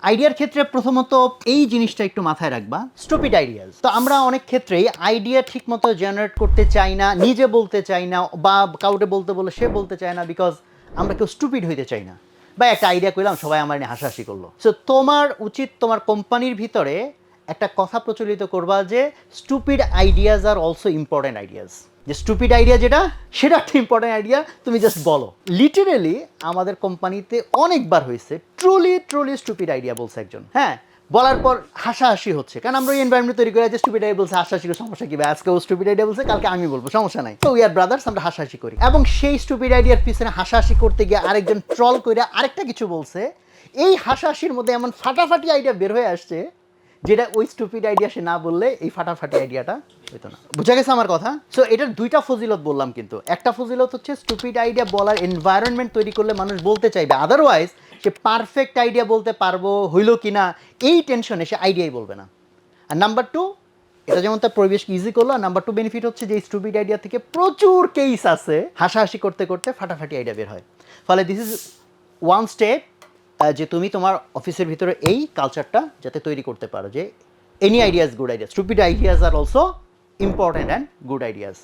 আইডিয়ার ক্ষেত্রে প্রথমত এই জিনিসটা একটু মাথায় রাখবা, স্টুপিড আইডিয়াস। তো আমরা অনেক ক্ষেত্রেই আইডিয়া ঠিকমতো জেনারেট করতে চাই না, নিজে বলতে চাই না, বা কাউকে বলতে বলে সে বলতে চায় না, বিকজ আমরা কেউ স্টুপিড হইতে চাই না। বা একটা আইডিয়া করলাম, সবাই আমার নিয়ে হাসাহাসি করলো। সো তোমার উচিত তোমার কোম্পানির ভিতরে একটা কথা প্রচলিত করবা যে stupid ideas are also important ideas. যে স্টুপিড আইডিয়া যেটা, সেটা একটা ইম্পর্টেন্ট আইডিয়া, তুমি জাস্ট বলো। লিটারেলি আমাদের কোম্পানিতে অনেকবার হয়েছে ট্রুলি স্টুপিড আইডিয়া বলছে একজন, হ্যাঁ, বলার পর হাসাহাসি হচ্ছে, কারণ আমরা ওই এনভায়রনমেন্ট তৈরি করে যে স্টুপিড আইডিয়া বলছে, হাসাহাসি করে সমস্যা কি ভাই, আজকে ও স্টুপিড আইডিয়া বলছে, কালকে আমি বলবো, সমস্যা নাই। তো উই আর ব্রাদার্স, আমরা হাসাহাসি করি। এবং সেই স্টুপিড আইডিয়ার পিছনে হাসাহাসি করতে গিয়ে আরেকজন ট্রল করে আরেকটা কিছু বলছে, এই হাসাহাসির মধ্যে এমন ফাটাফাটি আইডিয়া বের হয়ে আসছে যেটা ওই স্টুপিড আইডিয়া সে না বললে এই ফাটাফাটি আইডিয়াটা হইতো না। বুঝা গেছে আমার কথা? সো এটার দুইটা ফজিলত বললাম, কিন্তু একটা ফজিলত হচ্ছে স্টুপিড আইডিয়া বলার এনভায়রনমেন্ট তৈরি করলে মানুষ বলতে চাইবে, আদারওয়াইজ সে পারফেক্ট আইডিয়া বলতে পারবো হইলো কিনা এই টেনশনে সে আইডিয়াই বলবে না। আর নাম্বার টু, এটা যেমন তার পরিবেশকে ইজি করলো, আর নাম্বার টু বেনিফিট হচ্ছে যে স্টুপিড আইডিয়া থেকে প্রচুর কেস আছে হাসাহাসি করতে করতে ফাটাফাটি আইডিয়া বের হয়। ফলে দিস ইজ ওয়ান স্টেপ যে তুমি তোমার অফিসের ভিতরে এই কালচারটা যাতে তৈরি করতে পারো যে any ideas good ideas, stupid ideas are also important and good ideas.